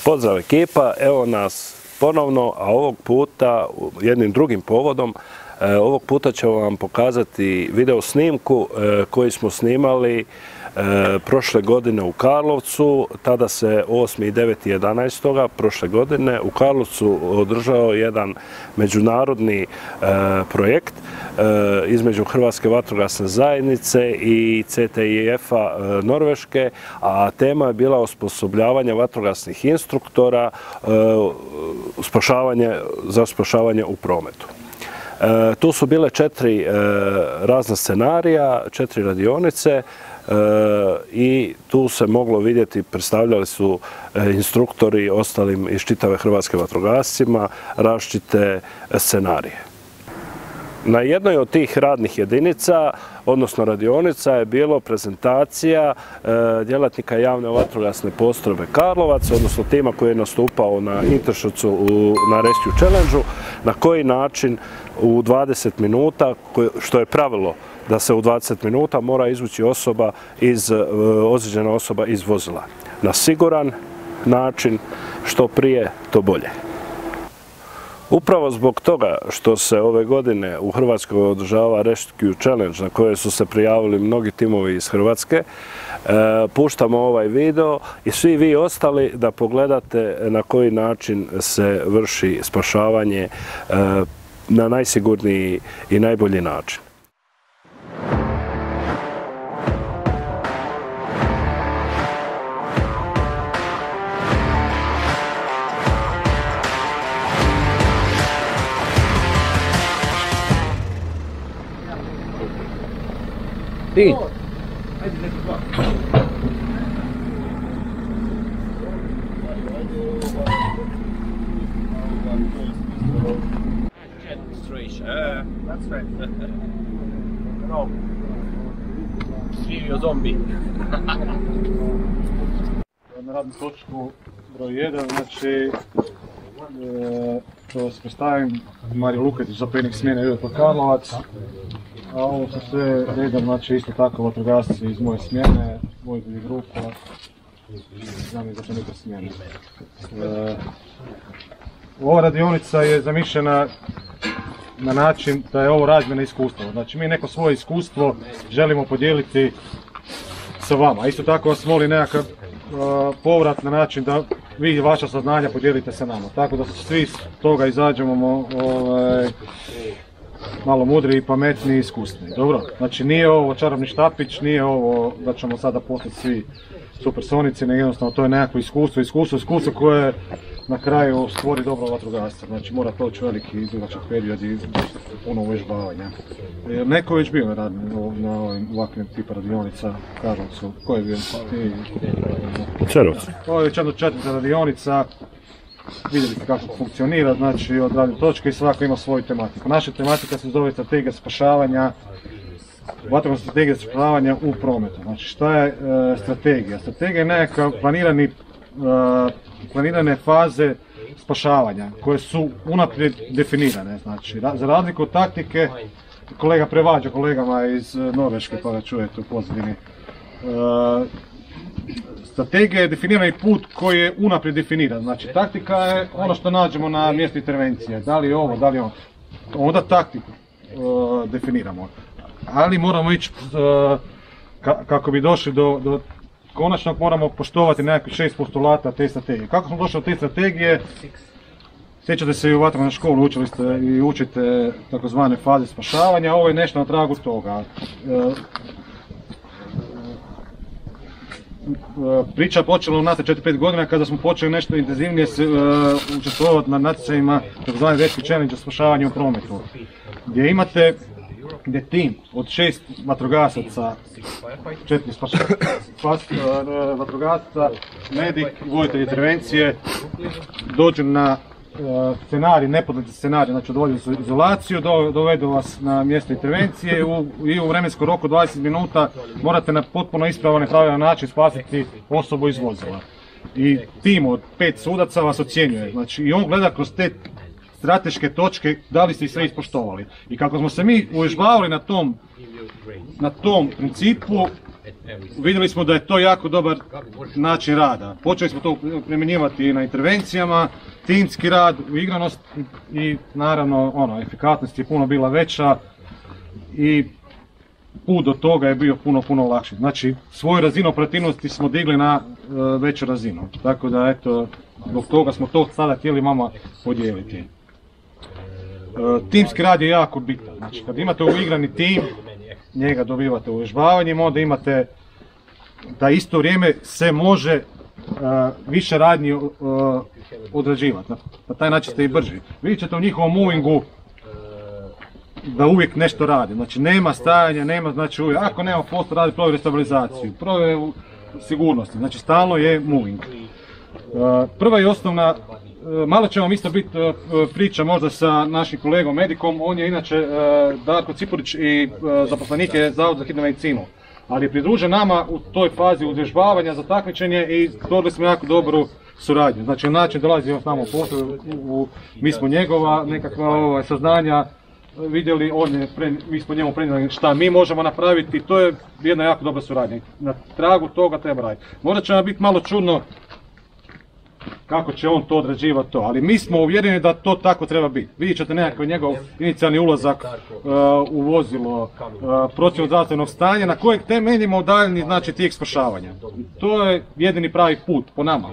Pozdrav ekipa, evo nas ponovno, a ovog puta jednim drugim povodom. Ovog puta ćemo vam pokazati video snimku koji smo snimali prošle godine u Karlovcu. Tada se 8. i 9. 11. prošle godine u Karlovcu održao jedan međunarodni projekt između Hrvatske vatrogasne zajednice i CTIF-a Norveške, a tema je bila osposobljavanje vatrogasnih instruktora za spašavanje u prometu. Tu su bile 4 razna scenarija, 4 radionice i tu se moglo vidjeti, predstavljali su instruktori ostalim iz čitave Hrvatske vatrogascima različite scenarije. Na jednoj od tih radnih jedinica, odnosno radionica, je bilo prezentacija djelatnika javne vatrogasne postrojbe Karlovac, odnosno tima koji je nastupao na Interšocu na Rescue Challenge-u, na koji način u 20 minuta, što je pravilo da se u 20 minuta mora izvući ozlijeđena osoba iz vozila. Na siguran način, što prije, to bolje. Upravo zbog toga što se ove godine u Hrvatskoj održava Rescue Challenge na koje su se prijavili mnogi timovi iz Hrvatske, puštamo ovaj video i svi vi ostali da pogledate na koji način se vrši spašavanje na najsigurniji i najbolji način. Ti! Živio zombi. Na radnu točku broj 1, znači to se predstavim, Mario Luketić, zapovjednik smjene Judita Karlovac, a ovo su sve redom, znači isto tako vatrogasci iz moje smjene, voditelji grupa, znam i zapovjednika smjene. Ova radionica je zamišljena na način da je ovo razmjena iskustva. Znači mi neko svoje iskustvo želimo podijeliti sa vama. Isto tako vas molim nekakav povrat na način da vi vaša saznanja podijelite sa nama. Tako da svi iz toga izađemo malo mudri, pametni i iskusni. Dobro, znači nije ovo čarobni štapić, nije ovo da ćemo sada postati svi supersonici, nego jednostavno to je nekakvo iskustvo koje na kraju stvori dobro vatrogasca. Znači mora proći veliki dugačak period i puno uvježbavanja. Neko je već bio na ovakvim tipa radionica u Karlovcu. Ko je bio? Cerovci. Ovo je već jedna 4. radionica. Vidjeli ste kako funkcionira, znači od radne točke i svako ima svoju tematiku. Naša tematika se zove strategija spašavanja, vatrogasna strategija spašavanja u prometu. Znači šta je strategija? Strategija je nekakav planirane faze spašavanja koje su unaprijed definirane. Znači za razliku od taktike, kolega prevađa kolegama iz Norveške pa ga čujete u pozadini. Strategija je definirani put koji je unaprijed definiran. Znači taktika je ono što nađemo na mjestu intervencije. Da li je ovo, da li je ono. Onda taktiku definiramo. Ali moramo ići, kako bi došli do konačnog, moramo poštovati nekakvih 6 postulata te strategije. Kako smo došli do te strategije? Sjećate se i u vatrogasnoj školi, učili ste i učite takozvane faze spašavanja. Ovo je nešto na tragu toga. Priča počela u nas 4-5 godina kada smo počeli nešto intenzivnije učestvovati na natjecanjima tzv. Rescue Challenge o spašavanju u prometu. Gdje imate tim od 6 vatrogasaca, 4 vatrogasca, medik, voditelj intervencije, dođu na scenarij, nepodletni scenarij, znači dođu su izolaciju, dovedu vas na mjesto intervencije i u vremenskom roku 20 minuta morate na potpuno ispravan i pravilan način spasiti osobu iz vozila. I tim od 5 sudaca vas ocjenjuje, znači i on gleda kroz te strateške točke da li ste ih sve ispoštovali. I kako smo se mi uvježbavali na tom principu, vidjeli smo da je to jako dobar način rada. Počeli smo to primjenjivati na intervencijama, timski rad, uigranost i naravno efikasnost je puno bila veća i put do toga je bio puno lakši. Znači svoju razinu operativnosti smo digli na veću razinu. Tako da eto, zbog toga smo to sada htjeli vama podijeliti. Timski rad je jako bitan. Znači kad imate uigrani tim, njega dobivate uvježbavanjem, onda imate da isto vrijeme se može više radnji odrađivati. Na taj način ste i brži. Vidjet ćete u njihovom movingu da uvijek nešto radi. Znači nema stajanja, nema znači uvijek. Ako nema posto radi provjere stabilizaciju, provjere sigurnosti. Znači stalno je moving. Prva i osnovna, malo će vam isto biti priča možda sa našim kolegom medikom, on je inače Darko Cipurić i zaposlenik je Zavod za hitnu medicinu, ali je pridružen nama u toj fazi uvježbavanja za takmičenje i stvorili smo jako dobru suradnju. Znači način dolazi on s nama u poslu, mi smo njegova nekakva saznanja vidjeli, mi smo njemu prenijeli šta mi možemo napraviti, to je jedna jako dobra suradnja. Na tragu toga treba raditi. Možda će vam biti malo čudno kako će on to odrađivati to, ali mi smo uvjereni da to tako treba biti. Vidjet ćete nekakav njegov inicijalni ulazak u vozilo, procjenu zdravstvenog stanja na kojeg temeljimo daljnji znači tijek spašavanja. To je jedini pravi put po nama.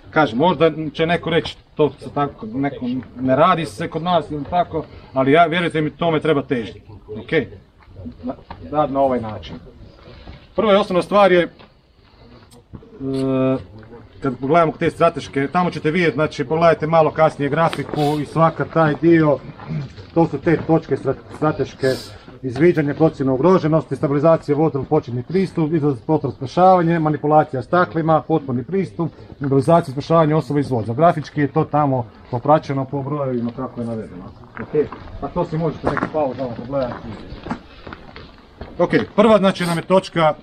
Kažem, možda će neko reći to se tako, neko ne radi se kod nas ili tako, ali ja vjerujte mi tome treba težiti. Ok? Rad na ovaj način. Prva i osnovna stvar je kad pogledamo te strateške, tamo ćete vidjeti, znači pogledajte malo kasnije grafiku i svaka taj dio, to su te točke strateške, izviđanje, procjena ugroženosti, stabilizacija vozila, početni pristup, izlaz prostor spašavanje, manipulacija staklima, potporni pristup, mobilizacija spašavanja osoba iz voza. Grafički je to tamo popraćeno po brojevima kako je navedeno. Okay. Pa to si možete neki pauzama pogledati. Ok, prva znači nam je točka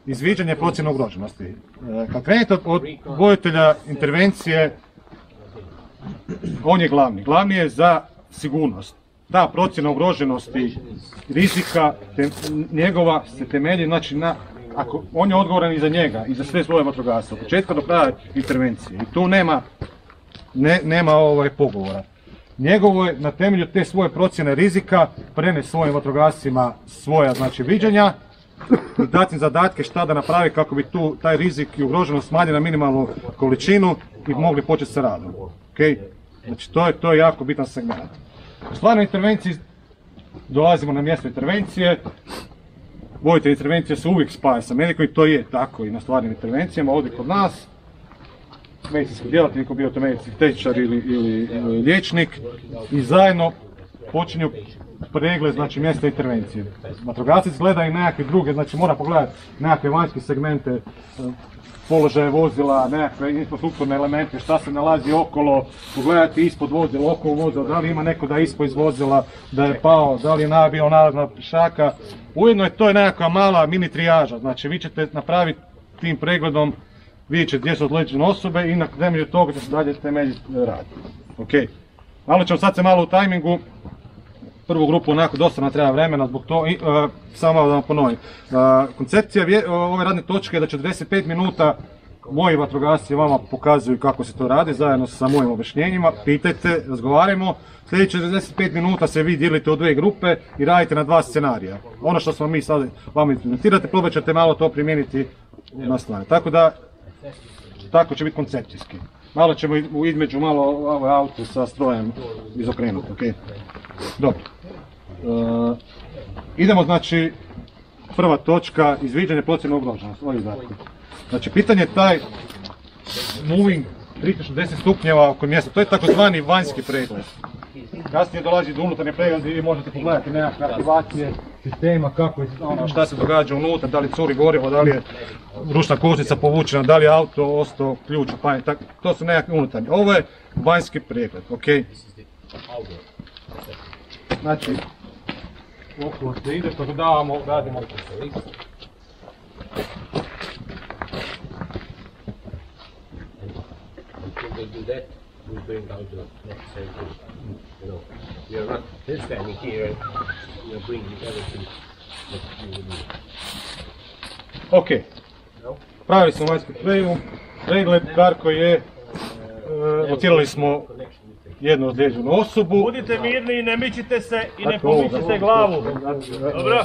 izviđanje procjene ugroženosti. Kad krenete od voditelja intervencije, on je glavni. Glavni je za sigurnost. Ta procjena ugroženosti, rizika, njegova se temelji, znači ako on je odgovoran i za njega i za sve svoje vatrogasce, od početka do kraja intervencije. I tu nema pogovora. Njegovo je na temelju te svoje procjene rizika prenesti svojim vatrogascima svoja znači viđenja i dati im zadatke šta da napravi kako bi tu taj rizik i ugroženost smanjili na minimalnu količinu i mogli početi sa radom. Okay? Znači to je jako bitan segment. U stvarnoj intervenciji dolazimo na mjesto intervencije, voditelj intervencije se uvijek spaja sa medikom i to je tako i na stvarnim intervencijama ovdje kod nas. Medicinski djelatnik, bio to medicinski tehničar ili liječnik i zajedno počinju pregled znači mjesta intervencije. Vatrogasac gleda i nekakve druge, znači mora pogledati nekakve vanjske segmente, položaje vozila, nekakve infrastrukturne elemente, šta se nalazi okolo, pogledati ispod vozila, okolo vozila, da li ima neko da je ispod iz vozila, da je pao, da li je nabio naravno pješaka. Ujedno je to nekakva mala mini trijaža, znači vi ćete napraviti tim pregledom, vidjet ćete gdje su odličene osobe i na temelju toga će se dalje temeljiti rad. Okay. Malo ćemo sad se malo u tajmingu, prvu grupu onako dosta nam treba vremena zbog toga, samo da vam ponovim. Koncepcija ove radne točke je da 45 minuta moji vatrogasci vama pokazuju kako se to radi zajedno sa mojim objašnjenjima, pitajte, razgovarajmo. Sljedeće 45 minuta se vi dijelite u dvije grupe i radite na dva scenarija. Ono što smo mi sad vama implementirate, probat ćete malo to primijeniti na stvari. Tako da, tako će biti koncepcijski. Malo ćemo između malo ovaj auto sa strojem izokrenuti, ok? Dobro. Idemo znači, prva točka, izviđanje procjene ugroženosti. Znači, pitanje je taj moving 360 stupnjeva oko mjesta, to je takozvani vanjski pregled. Kasnije dolazi do unutarnje pregled i vi možete pogledati nekakve aktivacije sistema, kako je, šta se događa unutra, da li curi gorivo, da li je ručna kočnica povučena, da li je auto ostao ključ upaljen, to su nekakve unutarnje. Ovo je vanjski pregled, ok? Znači, okolo se ide, pogledavamo, radimo. Do that, we bring down the necessary things. You know, you're not just standing here, you're bringing everything that you will need. Ok. Pravili smo vanjski pregled, Darko je, locirali smo jednu ozlijeđenu osobu. Budite mirni i ne mičite se i ne pomičite glavu. Dobro?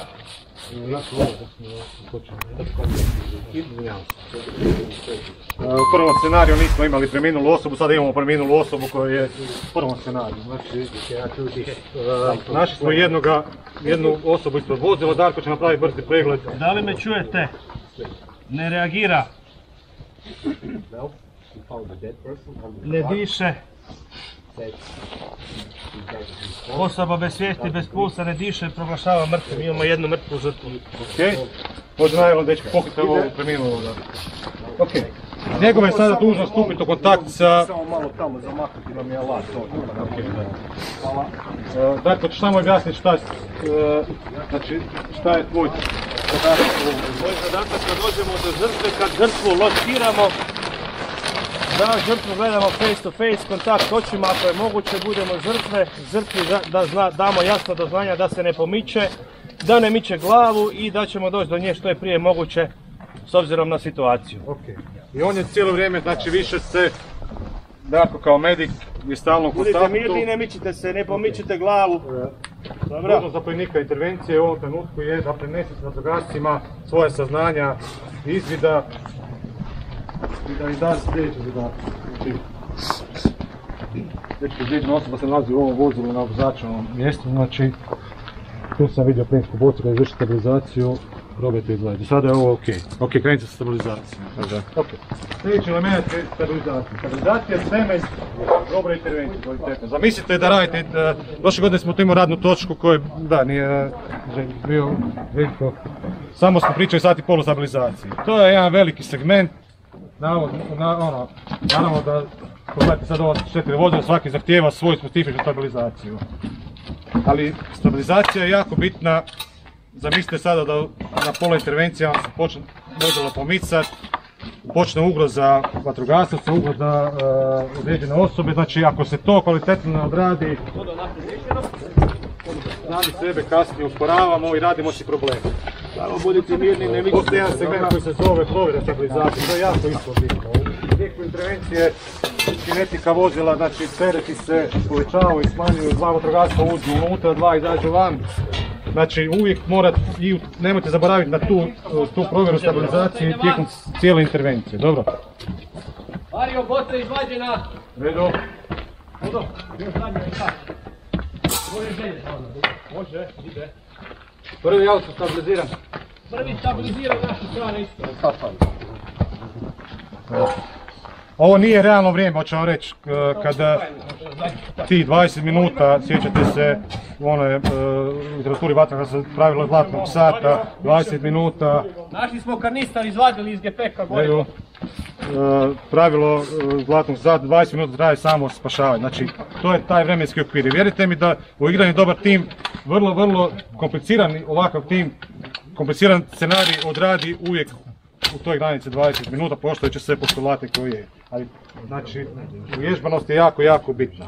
U prvom scenariju nismo imali preminulu osobu, sada imamo preminulu osobu koja je u prvom scenariju. Znači, našli smo jednu osobu ispod vozila, Darko će napraviti brzi pregled. Da li me čujete? Ne reagira. Ne diše. Osoba bez svijesti, bez pulsa, ne diše, proglašava mrtvim. Imamo jednu mrtvu žrtvu. Ok, može najavno da će pokriti ovo preminulog. Ok, njegova je sada dužno stupiti u kontakt sa... Samo malo tamo zamaknuti nam je alat. Darko, ćeš samo objasniti šta je tvoj zadatak? Moj zadatak kad dođemo do žrtve, kad žrtvu lociramo, da žrtvu gledamo face to face, kontakt očima, ako je moguće budemo žrtvi da damo jasno do znanja da se ne pomiče, da ne miče glavu i da ćemo doći do nje što je prije moguće s obzirom na situaciju. Okay. I on je cijelo vrijeme, znači više se, Darko kao medik je stalno u kontaktu. Budite mirni, ne mičite se, ne pomičite glavu. Dužnost zapovjednika intervencije u ovom trenutku je da prenese vatrogascima svoje saznanja, izvida i da da sljedeći zadatak. Već predviđena osoba se nalazi u ovom vozilu na obzačenom mjestu, znači tu sam vidio plinsku bocu da izvrši stabilizaciju, probajte izgledati. Sada je ovo ok. Ok, krenite sa stabilizacijom. Ok. Sljedeći element je stabilizacija. Stabilizacija je temelj dobre intervencije, kvalitetne. Zamislite da radite, prošle godine smo tu imali radnu točku koju, da, nije bio veliko, samo smo pričali sat i pol o stabilizaciji. To je jedan veliki segment. Naravno da, pogledajte sad ova 4 vozila, svaki zahtijeva svoju specifičnu stabilizaciju. Ali stabilizacija je jako bitna. Zamislite sada da na pola intervencija se počne vozilo pomicati, počne ugroza vatrogasaca, ugroza određene osobe, znači ako se to kvalitetno ne odradi, sami sebe kasnije usporavamo i radimo si probleme. Samo budite mirni, ne mičite. Postoji jedan segment koji se zove provjera stabilizacije, to je jako isto bitno. U tijeku intervencije kinetika vozila, znači tereti se povećavaju i smanjuju, 2 vatrogasca uđu unutra, 2 izađu van. Znači uvijek morate, i nemojte zaboraviti na tu provjeru stabilizacije tijekom cijele intervencije, dobro? Mario, boca izvađena! Redo. Može, ide. Prvi auto stabiliziran. Prvi stabilizira našu stranu isto. Ovo nije realno vrijeme, hoću vam reći, kada ti 20 minuta, sjećate se u onoj literaturi vatrogasca pravilo zlatnog sata, 20 minuta. Našli smo karnistar, izvadili iz gepeka gore. Pravilo zlatnog sata, 20 minuta traje samo spašavanje, znači to je taj vremenski okvir. I vjerujte mi da u igranju dobar tim, vrlo kompliciran ovakav tim, kompliciran scenarij odradi uvijek u toj granici 20 minuta, poštujući sve postulate koji je. Ali, znači, uvježbanost je jako bitna.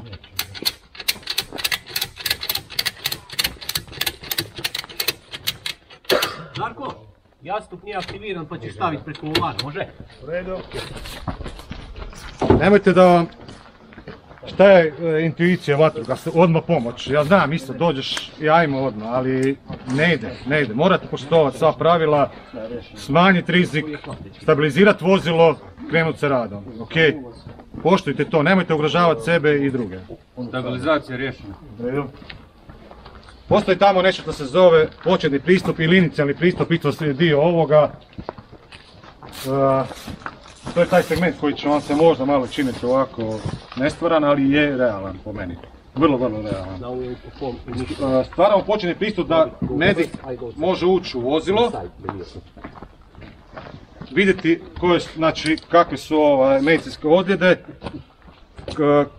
Darko, jastup nije aktiviran pa ćeš staviti preko volana, može? U redu. Nemojte da vam, šta je intuicija vatrogasca, odmah pomoć. Ja znam isto, dođeš i ajmo odmah, ali ne ide. Morate poštovati sva pravila, smanjiti rizik, stabilizirati vozilo, krenuti sa radom. Ok? Poštujte to, nemojte ugrožavati sebe i druge. Stabilizacija je riješena. Postoji tamo nešto što se zove početni pristup ili inicijalni pristup, isto je dio ovoga. To je taj segment koji će vam se možda malo činiti ovako nestvaran, ali je realan po meni. Vrlo realan. Stvaramo početni pristup da medik može ući u vozilo, vidjeti kakve su medicinske ozljede,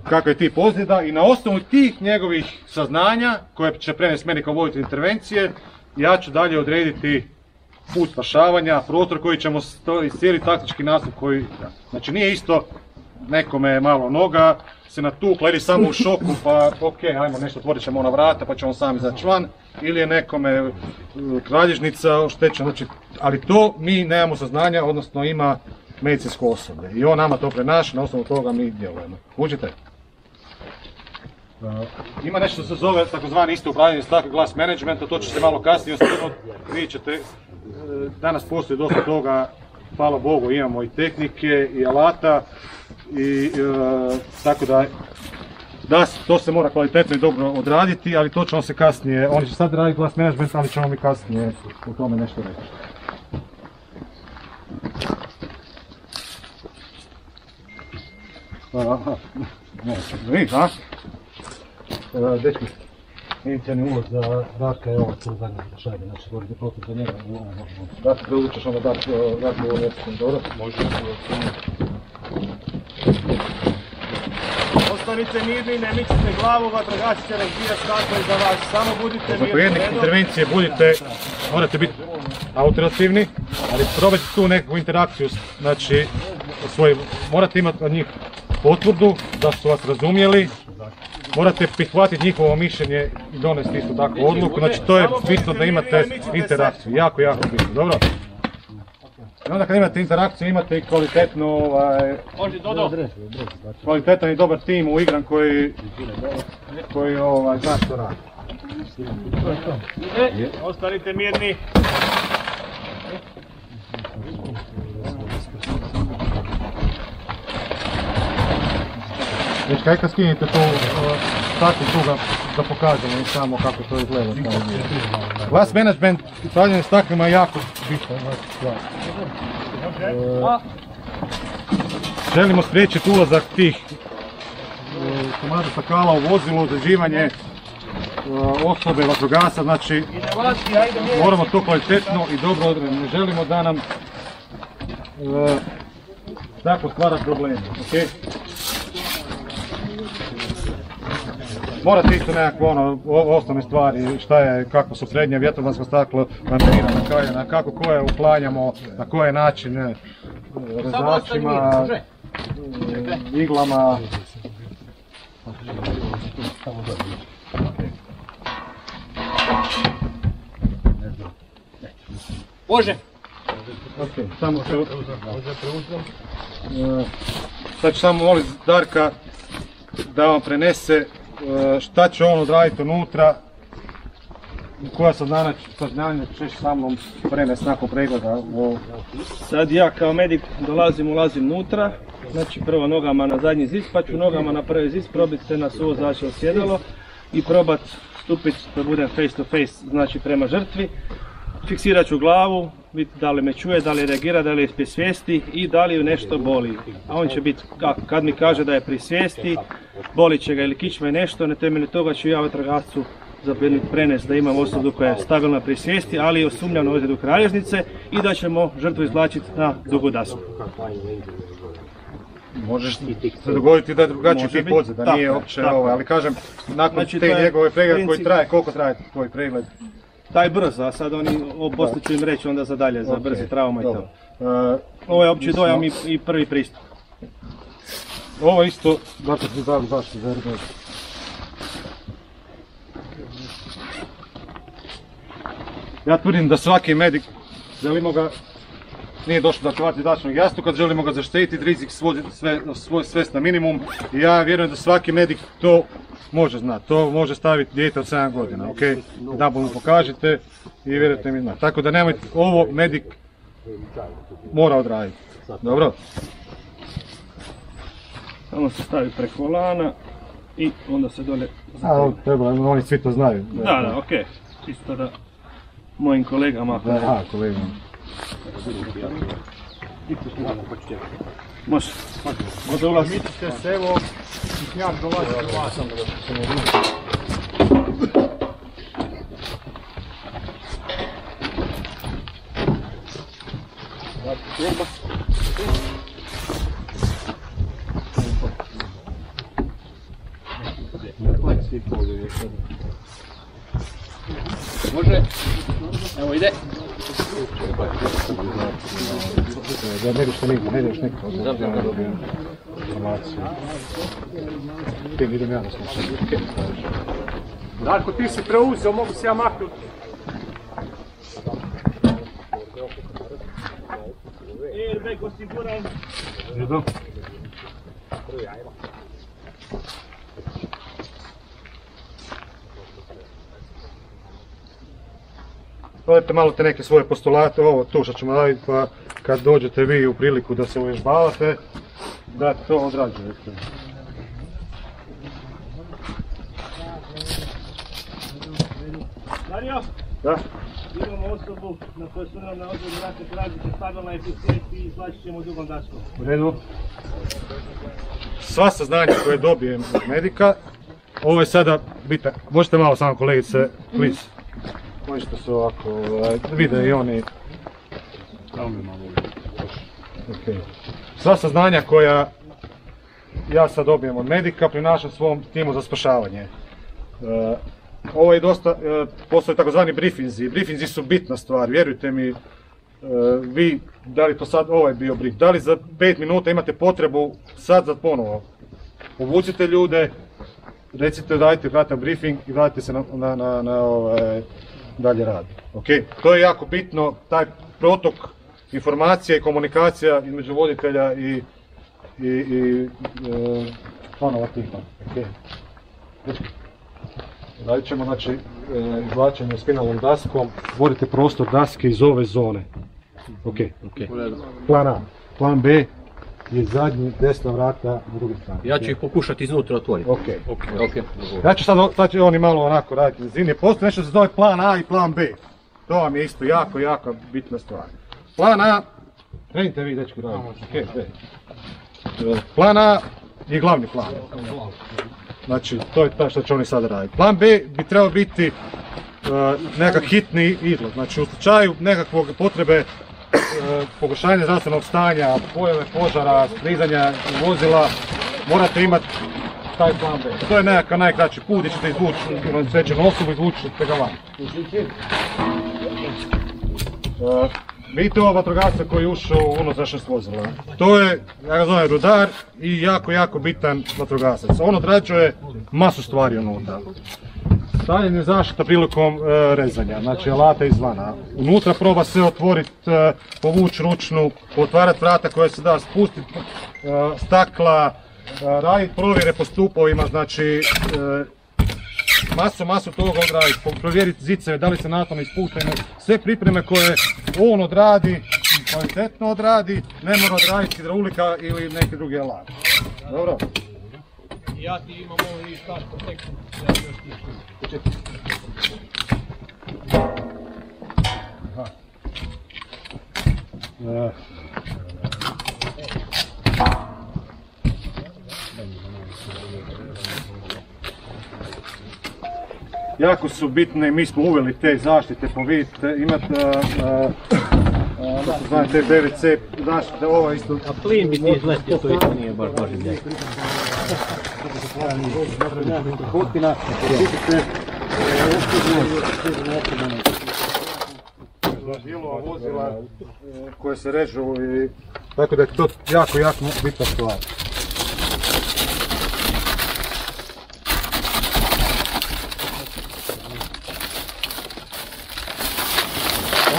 kakav je tip ozljeda i na osnovu tih njegovih saznanja koje će prenesti meni kao voditelj intervencije, ja ću dalje odrediti put spašavanja, prostor koji ćemo cijeli taktički nastup koji... Znači nije isto nekome je malo noga se natukla ili samo u šoku pa ok, ajmo nešto, otvorit ćemo ona vrata pa ćemo sami izaći van, ili je nekome kralježnica oštećena, znači, ali to mi nemamo saznanja, odnosno ima medicinsko osoblje i on nama to prenaša, na osnovu toga mi djelujemo. Uđite. Ima nešto što se zove takozvani isto upravljanje stakla glass management, to će se malo kasnije osnovno, vidjet ćete, danas postoji dosta toga, hvala Bogu, imamo i tehnike i alata, i tako da to se mora kvalitetno i dobro odraditi, ali to ćemo se kasnije, oni će sad raditi glass management, ali ćemo mi kasnije o tome nešto reći. Vidite, a? Dečki, inicijalni ulaz za Darka je ovo tu zadnje šajbe, znači govorite protiv za njega. Darka, preučeš onda Darka u ovo mjesto, dobro? Može. Ostanite mirni, ne mičite glavu, vatrogasci će reagirati kako je za vas, samo budite mirni. Za jedne intervencije budite, morate biti autoritativni, ali probajte tu nekakvu interakciju, znači morate imati od njih potvrdu da su vas razumjeli, morate prihvatiti njihovo mišljenje i donesti isto takvu odluku, znači to je bitno da imate interakciju, jako bitno, dobro? I onda kad imate interakciju imate i kvalitetan i dobar tim uigran koji zna što radi. Ostanite mirni. Već kaj kad skinite to takvu tu da pokažemo samo kako to izgleda. Glass management, upravljanje staklima je jako bitno. Želimo spriječiti ulazak tih komada stakala u vozilo, određivanje osobe, vatrogasaca, znači moramo to kvalitetno i dobro odrediti. Ne želimo da nam tako stvara probleme. Morate isto nekakve osnovne stvari, šta je, kako su prednje vjetrobransko staklo laminirano, na kako koje uklanjamo, na koje načine, rezačima, iglama. Može! Ok, samo se sad ću samo moliti Darka da vam prenese šta će on odraditi unutra, koja saznanja ćeš sa mnom prenesti nakon pregleda. Sad ja kao medik ulazim unutra, znači prvo nogama na zadnji zid, pa ću nogama na prvi zid probiti se na suvo zračno sjedalo i probat stupiti da budem face to face, znači prema žrtvi. Fiksirat ću glavu, vidjeti da li me čuje, da li reagira, da li je pri svijesti i da li ju nešto boli. A on će biti, kad mi kaže da je pri svijesti, boli će ga ili kičma i nešto, na temelju toga ću ja vatrogascu zapovjednik prenesti da imam osobu koja je stabilna pri svijesti, ali je sumnjam na ozljedu kralježnice i da ćemo žrtvu izvlačiti na dugu dasku. Možeš se dogoditi da je drugačiji tip ozljeda, da nije uopće ovo, ali kažem, nakon te njegove pregleda koji traje, koliko traje tvoj pregled? Taj brzo, a sad oni poslije ću im reći onda za dalje, za brzi trauma i to. Ovo je opći dojam i prvi pristup. Ovo isto, dakle ti dali zašto za RBS. Ja tvrdim da svaki medik, želimo ga, nije došlo da čuvati zračnog jastuka, želimo ga zaštititi, rizik svesti na minimum i ja vjerujem da svaki medik to može znati, to može staviti dijete od 7 godina, ok? Da mu pokažete i vjerujte mi znati. Tako da nemojte, ovo medik mora odraditi, dobro? Samo se stavi preko volana i onda se dolje... Treba, oni svi to znaju. Da, ok. Čisto da mojim kolegama... Aha, kolegama. Može. Može ulaziti. Mitite se, evo, snijak dolazi do vas. Može. Evo ide. Da ne ideš nigdje, ne ideš nigdje. informaciju. Tim idem ja da slušam. Darko, ti si preuzeo, mogu se ja maknuti. Airbag osiguran. Idu. Dodajte malo te neke svoje postulate, ovo tu što ćemo raditi, pa kad dođete vi u priliku da se uvježbavate, da to odrađujete. Dario, Da? imamo osobu na kojoj su nam na odboru vrate tražite stabilna efikasnost i izvlačit ćemo dugom daskom. U redu. Sva saznanja koje dobijem od medika, ovo je sada bitan. Možete malo samo kolegice, please. Možete se ovako, vide i oni. Okay. Sva saznanja koja ja sad dobijem od medika prinašam svom timu za spašavanje. Ovo je dosta, postoje takozvani briefinzi. Briefinzi su bitna stvar, vjerujte mi. Vi, da li to sad, ovo je bio brief, da li za 5 minuta imate potrebu sad za ponovo. Obucite ljude, recite dajte kratak briefing i vratite se na dalje rad. Okay. To je jako bitno, taj protok informacija i komunikacija između voditelja i članova tima. Okay. Radit ćemo znači izvlačenje spinalnom daskom, vodite prostor daske iz ove zone. Okay. Plan A. Plan B je zadnji desna vrata na drugi strani. Ja ću ih pokušati iznutra otvoriti. Okay. Ja ću sad će oni malo onako raditi na zini. Postoji nešto se zove plan A i plan B. To vam je isto jako bitna stvar. Plan A, krenite vi dečki raditi. Plan A je glavni plan. Znači, to je to što će oni sada raditi. Plan B bi trebao biti nekakav hitni izlaz. Znači, u slučaju nekakvog potrebe pogoršanja zdravstvenog stanja, pojave požara, sklizanja vozila, morate imati taj plan B. To je nekakav najkraći put gdje ćete izvući srećenu osobu, izvući ga van. Vidite ovo vatrogasca koji je ušao u unutrašnjost vozila. To je, ja ga zovem rudar i jako bitan vatrogasac. On odrađuje masu stvari unutra. Stavljanje zaštita prilikom rezanja, znači alata izvana. Unutra proba se otvoriti, povući ručnu, otvarati vrata koje se da spustiti, stakla, raditi provjere po stupovima, znači masu toga odraditi, provjeriti ziceve, da li se natom ispuštaju, sve pripreme koje on odradi i kvalitetno odradi, ne mora odraditi hidraulika ili neki drugi alat. Dobro? Ja ti imam ovo i staž protekciju. Jako su bitne, mi smo uveli te zaštite, vidite, imate te BVC zaštite, ovo isto... A plin bi ti izletio, to isto nije baš življaj. Potpina, vidite, dijelova vozila koje se režu i tako da je to jako bitna stvar.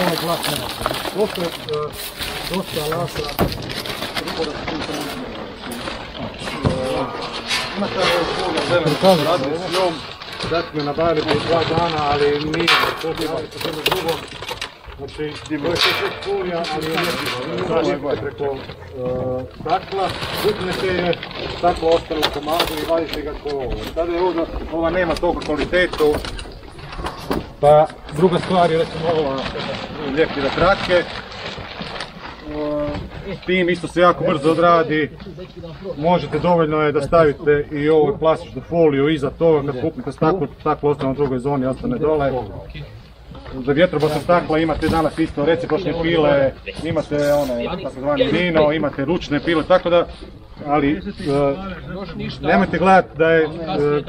Ovo je glas nema. Postoje dosta alata. Imate ovo radili s njom, da smo nabavili po 2 dana, ali nije potrebali se sve drugo. Znači, to je sve folija, ali je nebivo. Preko stakla, utnete je, staklo ostalo u komadu i vadite ga ko ovo. Sada je ova nema toliko kvalitetu. Pa druga stvar je recimo ova ljepljene trake. Tim isto se jako brzo odradi. Možete, dovoljno je da stavite i ovu plastičnu foliju iza toga, kad kupite staklo ostane u drugoj zoni, ostane dole. Za vjetrobasna stakla imate danas isto recipročne pile, imate one takozvani vino, imate ručne pile, tako da, ali nemojte gledati da je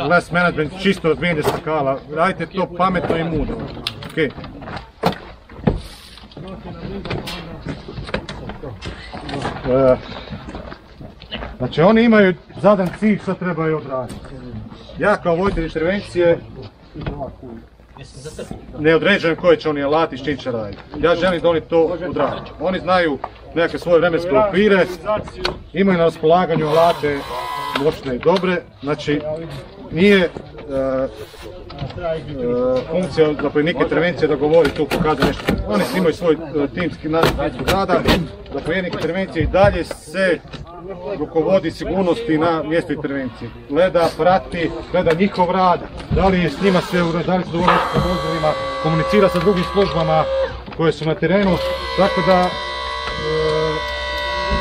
glass management čisto razmijenje stakala, radite to pametno i mudro. Okay. Znači oni imaju zadan cilj što trebaju odraditi. Ja kao voditelj intervencije ne određujem koje će oni alati s čim će raditi. Ja želim da oni to odrade. Oni znaju nekakve svoje vremenske okvire, imaju na raspolaganju alate moćne i dobre, znači nije funkcija zapovjednika intervencije da govori tu pokaže nešto. Oni imaju svoj timski način rada, zapovjednik intervencije i dalje se rukovodi sigurnosti na mjestu intervencije. Gleda, prati, gleda njihov rad, da li je s njima sve u redu, da li su dovoljno sa vozilima, komunicira sa drugim službama koje su na terenu, tako da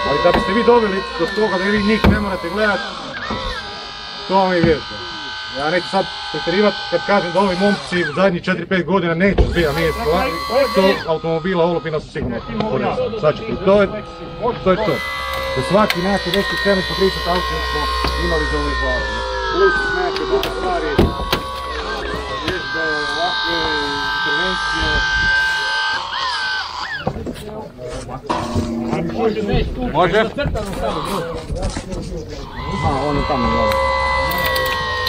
ali da biste vi dobili do toga da vi njih ne morate gledati, to vam je vjerujte. Ja neću sad pretjerivati kad kažem da ovi momci u zadnjih 4-5 godina neće zbija mjesto, to automobila olupina su sigurno podnesli. Znači, to je to. Za svaki nekakve veći kremet po 30 auta smo imali za ove zvare. Uvijek su nekakve druge stvari, vježbe, ovakve intervencije. Može? Aha, on je tamo gleda.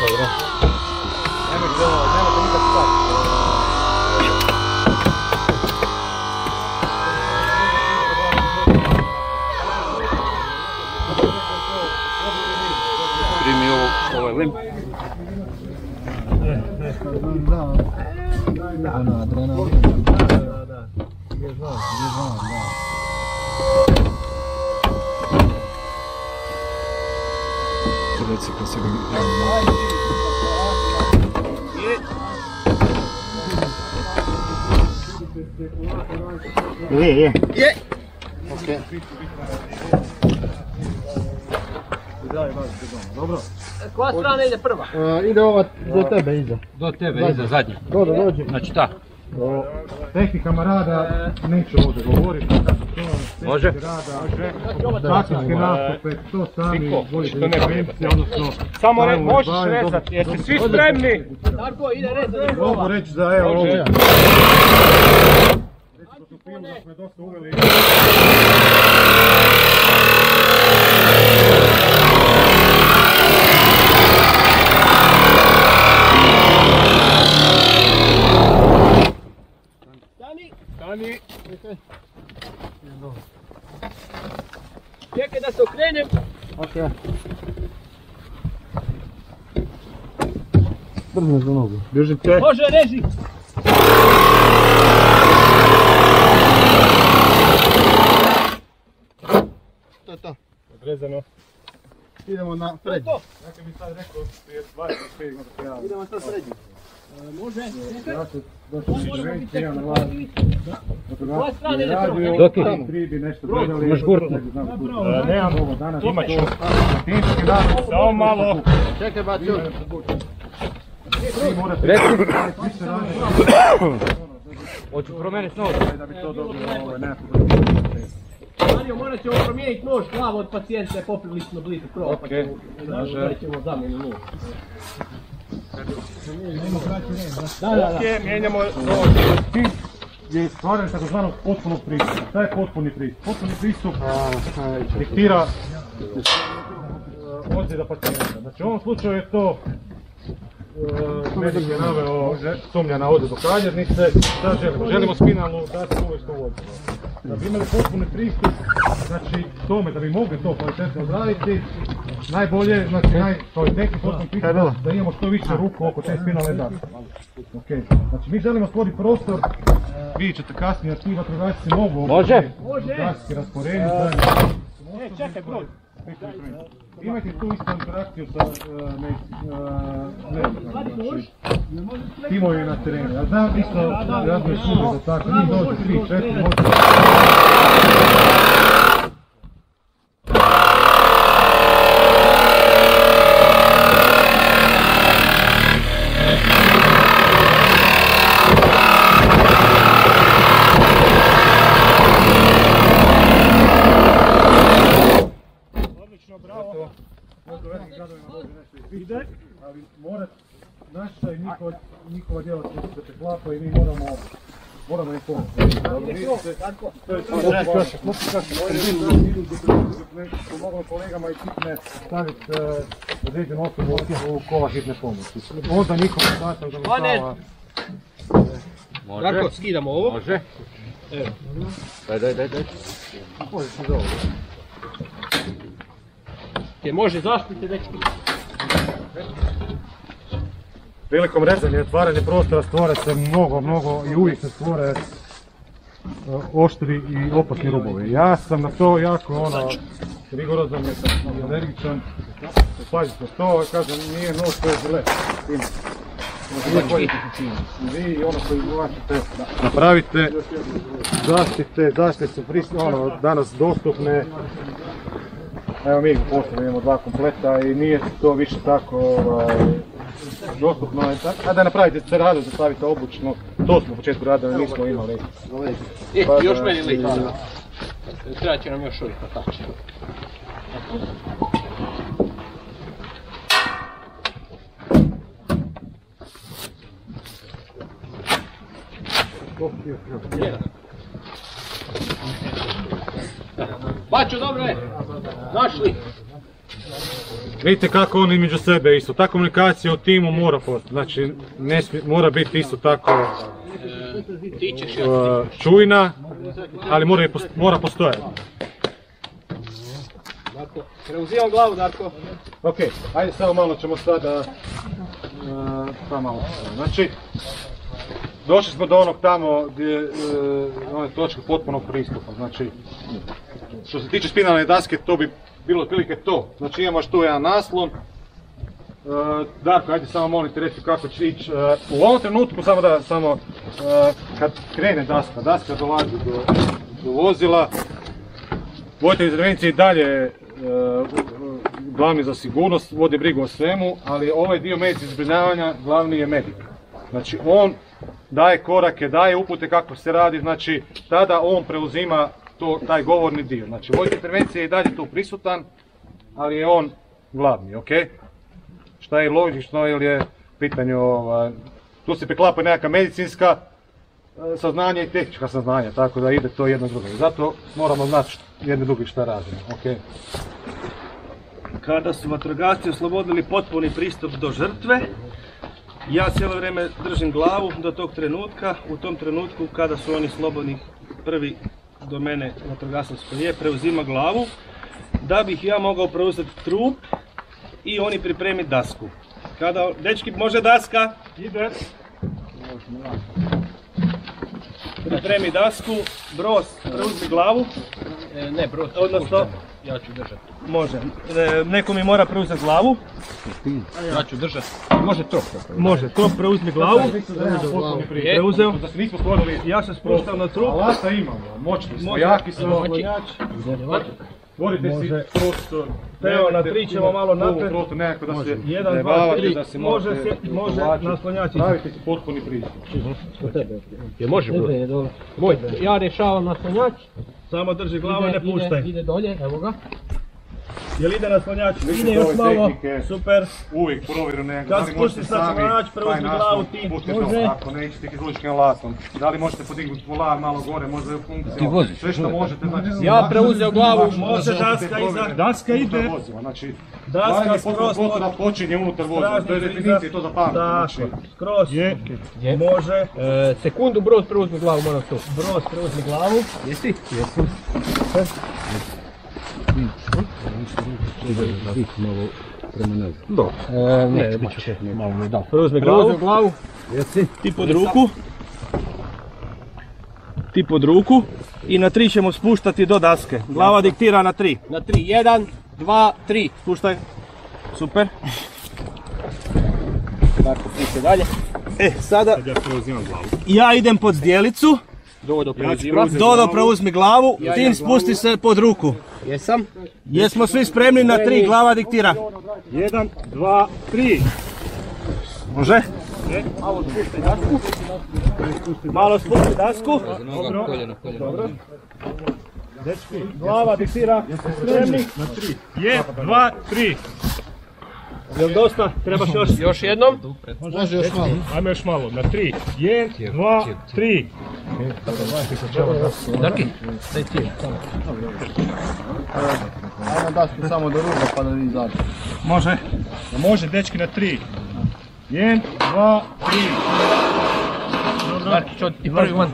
Dobro. Nemate nikad stati. Primi ovaj limp. Reci kad se ga je. Okej. Dobro. Koja strana ide prva? Ide ova do tebe iza. Do tebe, iza zadnje. Dođi. Znači ta. O tehnikama rada neću ovdje govoriti, kako to Može? taktičke nastupe, to sami vodite intervencije, odnosno Samo možeš rezati, jeste svi spremni? Darko, ide rezati. mogu reći da evo ovdje. Recimo su film da smo dosta uveli. Stani. Čekaj da se okrenem. Okej. Drži za nogu. Držite. Može, reži. To je to. Odrezano. Idemo na prednji. To. Ja kad bi sad rekao prije 25 godina prijavio. Idemo to srednji. Može. Ja se došao u intervenciju, imam na vladu. Koja strana ide Radio, Doki. tri bi nešto gledali. Imaš gurtnu? Nemam ovo danas. Imat ću. Timski dan. Samo malo. Čekaj, bacio. Hoću promijeniti nož. Da bi to dobio nekako. Mario, morat ćemo promijeniti nož, glavu od pacijenta je poprilično blizu krova. Okej, može. Morat ćemo zamjenu nož. Da. Mijenjamo nož. Tim je stvaranje takozvanog potpunog pristupa. Šta je potpuni pristup? Potpuni pristup diktira ozljeda pacijenta. Znači u ovom slučaju je to medic je naveo sumnja na ozljedu kralježnice. Šta želimo? Želimo spinalnu dati uvijek u ozljedu. Da bi imali potpuni pristup, znači tome da bi mogli to kvalitetno odraditi, najbolje, znači najkvalitetniji potpuni pristup da imamo što više ruku oko te spinalne dati. Okay. Znači mi želimo stvoriti prostor, vidjet ćete kasnije da ti vatrogasci mogu vatrogasci rasporediti. Čekaj, broj. Imajte tu istu interakciju sa timovi na terenu. Ja znam isto razvoj službe za tako, njih dođe 3-4 možda. Ali morat, naša i njihova djela se preklapa i mi moramo Moramo im pomoći. Pomoglo kolegama i hitne staviti određenu osobu u kola hitne pomoći. Onda nikom sastav završava. Darko, skidamo ovo. Može. Evo. Daj. Možeš iz ovoga. Može zaštiti dečki. Prilikom rezanja i otvaranja prostora stvore se mnogo i uvijek se stvore oštri i opasni rubovi. Ja sam na to jako rigorozan, jer sam alergičan. Pazite to, kažem, nije nož to je žilet. Vi i ono koji uvlačite napravite, zaštite su danas dostupne. Evo mi posljedno imamo 2 kompleta i nije to više tako dostupno. A da napravite ceradu, da stavite obučno, to smo u početku radili, nismo imali. Još meni liči. Treba će nam još ovih kotača. Bačo, dobro je. Našli. Vidite kako oni među sebe isto. Ta komunikacija u timu mora postati. Znači, mora biti isto tako čujna, ali mora postojati. Preuzimam glavu, Darko. Ok, ajde samo malo ćemo sada... Znači, došli smo do onog tamo gdje one točke potpunog pristupa. Znači, što se tiče spinalne daske, to bi bilo otprilike to. Znači, imaš tu jedan naslon. Darko, ajde samo molim te reći kako će ići. U ovom trenutku, samo kad krene daska dolazi do vozila. Voditelj intervencije i dalje glavni za sigurnost, vodi brigu o svemu, ali ovaj dio medicinskog zbrinjavanja glavni je medik. Znači, on daje korake, daje upute kako se radi, znači tada on preuzima taj govorni dio. Znači, voditelj intervencije je i dalje tu prisutan, ali je on glavni, ok? Šta je logično ili je pitanje, tu se preklapa nekakva medicinska saznanja i tehnička saznanja, tako da ide to jedno drugo. Zato moramo znati jedni drugi šta radimo, ok? Kada su vatrogasci oslobodili potpuni pristup do žrtve, ja cijelo vrijeme držim glavu do tog trenutka. U tom trenutku kada su oni slobodni, prvi do mene vatrogasac koji je, preuzima glavu, da bih ja mogao preuzeti trup i oni pripremiti dasku. Kada, dečki, može daska? Ide. Pripremi dasku, Broz, preuzmi glavu. Ne, Broz, odnosno, ja ću držati. Može. Neko mi mora preuzeti glavu. Ja ću držati. Može to. Može, to preuzmi glavu. Preuzeo. Da se nismo stvorili. Ja se spuštam na trup. Alata imamo, moćni smo, jaki smo. Stvorite si prostor. Evo, na 3 ćemo malo napred. Prostor nekako da se 1, 2, 3, može naslonjači. Stavite si potpuni pristup. Je može Broz? Moj, ja rješavam naslonjač. Samo drži glavu i ne puštaj. Ide dolje, evo ga. Jel ide naslonjač? Ide još malo. Super. Uvijek provjeru nekako. Kad spustiš naslonjač, preuzmi glavu ti. Može. Ako nećete izlučkim alatom. Da li možete podignuti volar malo gore, možda je u funkciji. Ti voziš. Sve što možete, znači... Ja preuzeo glavu. Može daska iza. Daska ide. Znači, daska skroz. Potpuno počinje unutar vozila. To je definicija, to zapamtite. Skroz. Može. Sekundu, Broz preuzmi glavu, moram to. Broz preuzmi glavu. Jesi? Jesam. Malo prema nazad. Dobro. Ne, će. Malo ne da. Preuzmi glavu. Jesi? Ti pod ruku. I na 3 ćemo spuštati do daske. Glava diktira na 3. Na 3, 1, 2, 3. Spuštaj. Super. Darko, priče dalje. Sada ja preuzimam glavu. ja idem pod zdjelicu. Dodo preuzima. Dodo preuzmi glavu, ti spusti se pod ruku. Jesam. Jesmo svi spremni na 3, glava diktira. 1, 2, 3. Može? Malo spusti dasku. Dobro. Dečki, glava diktira. Spremni? Na 3. 1, 2, 3. Jel dosta? Trebaš još? Još jednom? Može još malo. Ajmo još malo. Na 3. 1, 2, 3. Darki, daj ti. Ajmo daš mi samo do ruba pa da vi izađe. Može? Može, dečki na 3. 1, 2, 3. Darki, čo ti prvi man.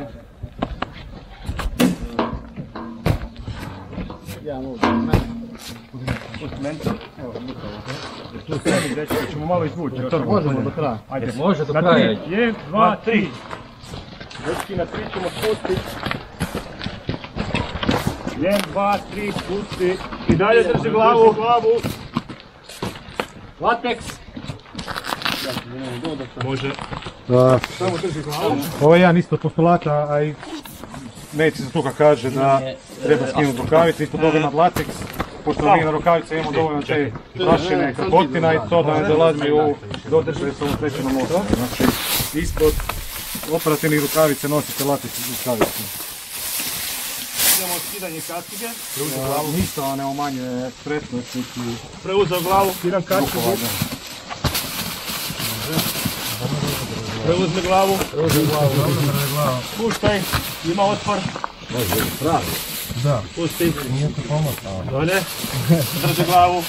Ja mogu. Tu sedi, dečki, ćemo malo izvući. Možemo do kraja. Ajde, Može do na kraja. 3. 1, 2, 3. Dečki, na 3 ćemo spustiti. 1, 2, 3, spusti. I dalje drži glavu. Lateks. Može. Samo drži glavu. Ovo je jedan isto postulata, a i medicinska struka kaže da treba skinuti rukavice, isto toga imati lateks, pošto mi na rukavice imamo dovoljno te prašine kapotina i to da ne dolazi u dodržaj s ovom trećenom motom. Znači, ispod operativnih rukavice nosite lateks rukavice. Idemo skidanje kacige. Ništa ne umanjuje stresnost i Preuzeo glavu, skidam kacigu. Preuzmi glavu. Puštaj, ima otpor. Da. Pusti. Nije to pomogao. Dolje. Drži glavu.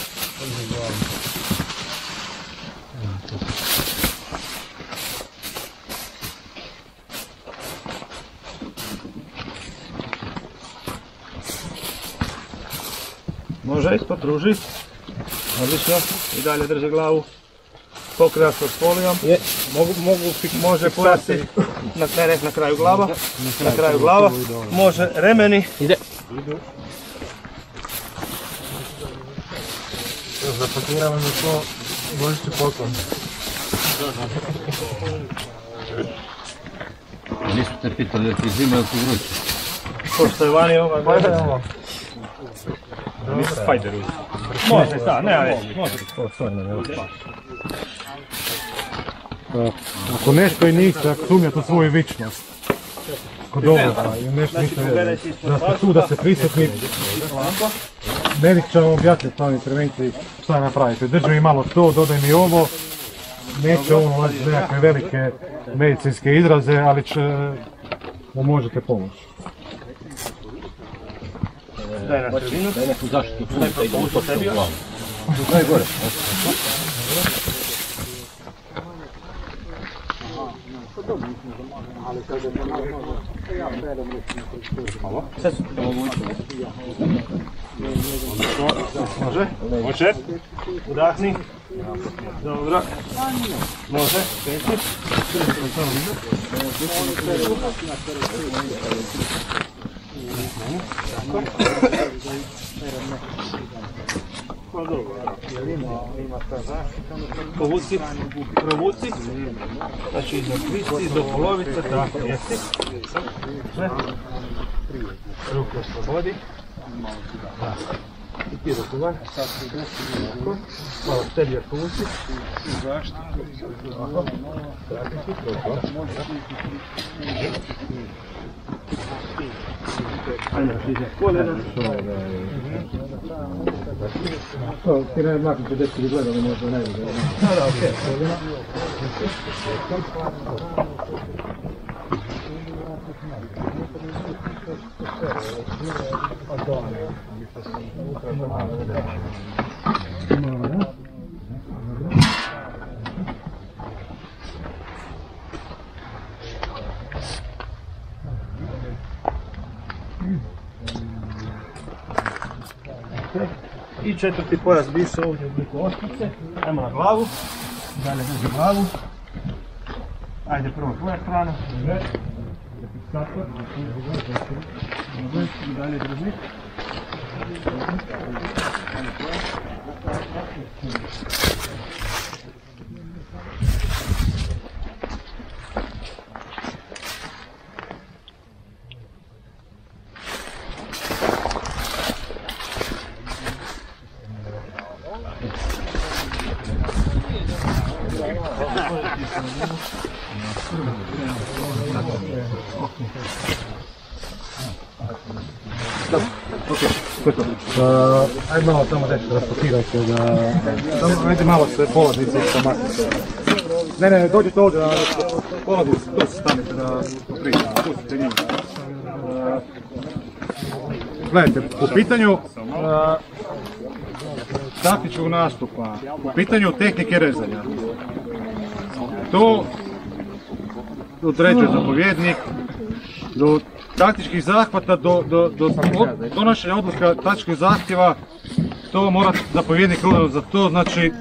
Može, ispod pruži. Odlično. I dalje drži glavu. Pokriva se s folijom. Može pojasti na kraju glava. Na kraju glava. Može remeni. Ide. Zapakiramo mi to božićni poklon. Nisu te pitali da ti zima ili ti vruće. Pošto je vani ova gleda. Nisu spajderu. Može, da, ne, može. Ako nešto i niste, ako sumnjate u svoju vičnost, kod ovoga, ili nešto mislite da ste tu da se prisjetni, medic će vam objasniti na intervenciji šta napravite. Drži mi malo to, dodaj mi ovo, neće on ulaziti nekakve velike medicinske izraze, ali mu možete pomoći. Daj na sredinu. Daj neku zaštitu, daj pa utopite u glavu. Daj gore. Može? Može? Udahni. Dobro. Može? Peti. Povuci, provuci, znači do kristi, do polovice, tako, jesi. Ruke oslobodi. I ti ruku van. Malo tebi još povuci. Zašto? Ovako. Ajde, stiže koljena. Ti ne maknite dečki bi gledali, možda ne vidio. Da, okej. I četvrti pojas bi se ovdje u obliku ospice. Ajmo na glavu. Dalje drži glavu. Ajde prvo tvoja strana. Tako. I dalje drži. Ajde malo tamo dečko raspakirajte da... Ajde malo sve polaznice i maknite. Ne, dođite ovdje, polazi se, tu se stanite da pričamo, pustite njih. Gledajte, po pitanju taktičkog nastupa, po pitanju tehnike rezanja, to određuje zapovjednik, do taktičkih zahvata, do donošenja odluka taktičkih zahtjeva, to mora zapovjednik za to, znači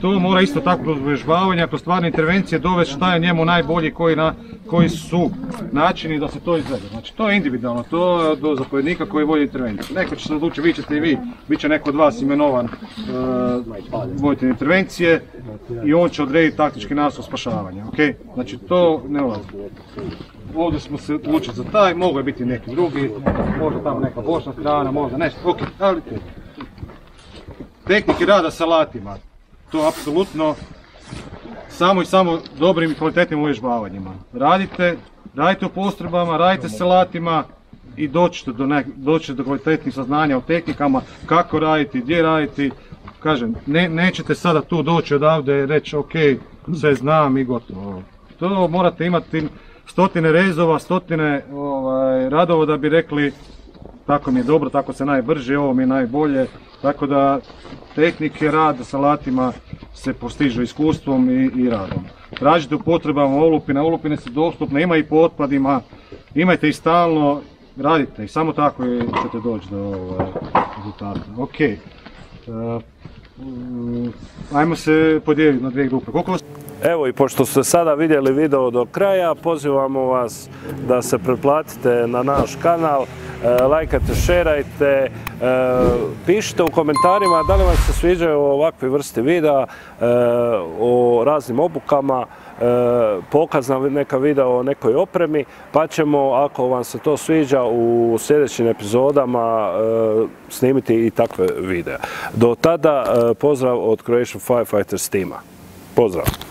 to mora isto tako kroz uvježbavanja, kroz stvarne intervencije dovesti šta je njemu najbolji, koji su načini da se to izvede. Znači to je individualno, to je do zapovjednika koji vodi intervenciju. Neko će se odlučiti, vi ćete i vi, bit će neko od vas imenovan voditelj intervencije i on će odrediti taktički nastup spašavanja. Okay? Znači to ne ulazi. Ovdje smo se odlučili za taj, mogu je biti neki drugi, možda tamo neka bočna strana, možda nešto, ok, ali tehnike rada sa alatima, to apsolutno samo dobrim i kvalitetnim uvježbavanjima. Radite u postrojbama, radite sa alatima i doćete do kvalitetnih saznanja o tehnikama, kako raditi, gdje raditi. Kažem, nećete sada tu doći odavde i reći ok, sve znam i gotovo. To morate imati stotine rezova, stotine radova da bi rekli tako mi je dobro, tako se najbrže, ovo mi je najbolje. Tako da tehnike rada sa alatima se postižu iskustvom i radom. Tražite u potrebama olupine su dostupne, ima i po otpadima, imajte ih stalno, radite i samo tako ćete doći do rezultata. Ok, ajmo se podijeliti na dvije grupe. Evo i pošto ste sada vidjeli video do kraja, pozivamo vas da se pretplatite na naš kanal, lajkajte, šerajte, pišite u komentarima da li vam se sviđaju ovakve vrste videa o raznim obukama, pokaz nam neka video o nekoj opremi, pa ćemo, ako vam se to sviđa, u sljedećim epizodama snimiti i takve videa. Do tada pozdrav od Croatian Firefighters tima. Pozdrav!